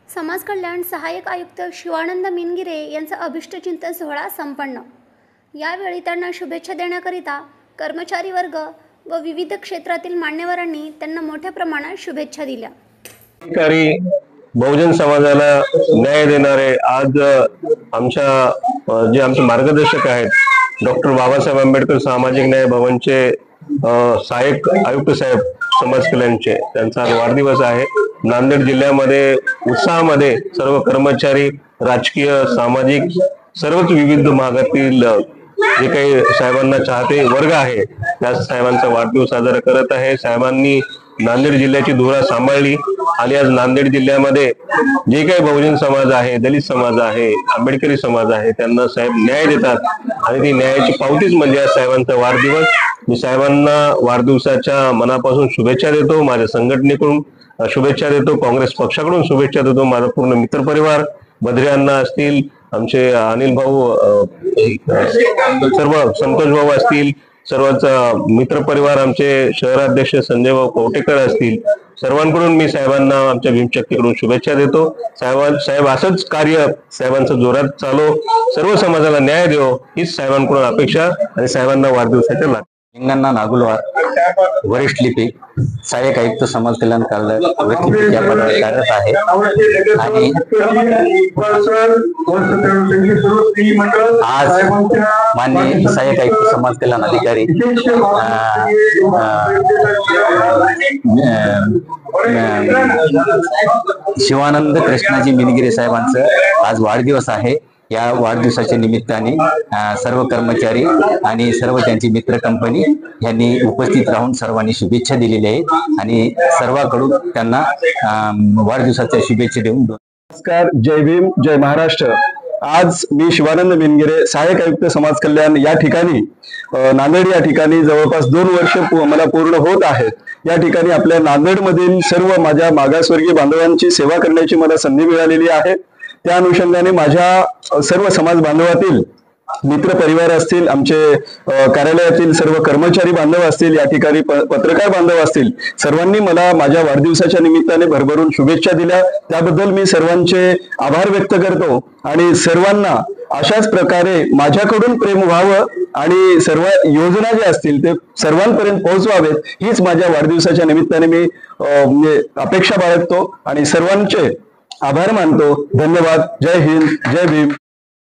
समाज कल्याण सहाय्यक आयुक्त शिवानंद मिनगिरे यांचा अभिष्टचिंतन सोहळा संपन्न। यावेळी त्यांना शुभेच्छा देण्याकरिता कर्मचारी वर्ग व विविध क्षेत्रातील मान्यवरांनी त्यांना मोठ्या प्रमाणात शुभेच्छा दिल्या। बहुजन समाजाला न्याय देणारे आज आमचे मार्गदर्शक आहेत डॉक्टर बाबासाहेब आंबेडकर सामाजिक न्याय भवनचे सहाय्यक आयुक्त साहेब समाज कल्याणचे, त्यांचा आज वाढदिवस आहे। नांदेड जिल्ह्यामध्ये उत्साहामध्ये सर्व कर्मचारी, राजकीय, सामाजिक सर्वच विविध भागातील जे काही साहेबांना चाहते वर्ग आहे त्या साहेबांचा वाढदिवस साजरा करत आहे। साहेबांनी नांदेड जिल्ह्याची धुरा सांभाळली आणि आज नांदेड जिल्ह्यामध्ये जे काही बहुजन समाज आहे, दलित समाज आहे, आंबेडकरी समाज आहे त्यांना साहेब न्याय देतात आणि ती न्यायाची पावतीच म्हणजे आज साहेबांचा वाढदिवस। मी साहेबांना वाढदिवसाच्या मनापासून शुभेच्छा देतो, माझ्या संघटनेकडून शुभेच्छा देतो, काँग्रेस पक्षाकडून शुभेच्छा देतो, माझा पूर्ण मित्रपरिवार, बद्री अण्णा असतील, आमचे अनिल भाऊ, सर्व संतोष भाऊ असतील, सर्वच मित्रपरिवार, आमचे शहराध्यक्ष संजय भाऊ कवटेकर असतील, सर्वांकडून मी साहेबांना आमच्या भीमशक्तीकडून शुभेच्छा देतो। साहेब असंच कार्य साहेबांचं जोरात चालू, सर्व समाजाला न्याय देव हीच साहेबांकडून अपेक्षा आणि साहेबांना वाढदिवसाच्या लाभ। हिंगण्णा नागुलवार, वरिष्ठ लिपिक, सहाय्यक आयुक्त समाज कल्याण कार्यालय या पदावर कार्यरत आहे आणि आज माननीय सहाय्यक आयुक्त समाज कल्याण अधिकारी शिवानंद कृष्णाजी मिनगिरे साहेबांचं आज वाढदिवस आहे। या वाढदिवसाच्या निमित्ताने सर्व कर्मचारी आणि सर्व त्यांची मित्र कंपनी यांनी उपस्थित राहून सर्वांनी शुभेच्छा दिलेल्या आहेत आणि सर्वांकडून त्यांना वाढदिवसाच्या शुभेच्छा देऊन नमस्कार, जय भीम, जय महाराष्ट्र। आज मी शिवानंद मिनगिरे, सहाय्यक आयुक्त समाज कल्याण या ठिकाणी नांदेड या ठिकाणी जवळपास 2 वर्ष मला पूर्ण होत आहेत। या ठिकाणी आपल्या नांदेड मधील सर्व माझ्या मागासवर्गीय बांधवांची सेवा करण्याची मला संधी मिळालेली आहे। त्या अनुषंगाने माझ्या सर्व समाज बांधवातील मित्र परिवार असतील, आमचे कार्यालयातील सर्व कर्मचारी बांधव असतील, या ठिकाणी पत्रकार बांधव असतील, सर्वांनी मला माझ्या वाढदिवसाच्या निमित्ताने भरभरून शुभेच्छा दिल्या। त्याबद्दल मी सर्वांचे आभार व्यक्त करतो आणि सर्वांना अशाच प्रकारे माझ्याकडून प्रेम व्हावं आणि सर्व योजना ज्या असतील ते सर्वांपर्यंत पोहोचवावेत हीच माझ्या वाढदिवसाच्या निमित्ताने मी अपेक्षा बाळगतो आणि सर्वांचे आभार मानतो। धन्यवाद। जय हिंद, जय भीम।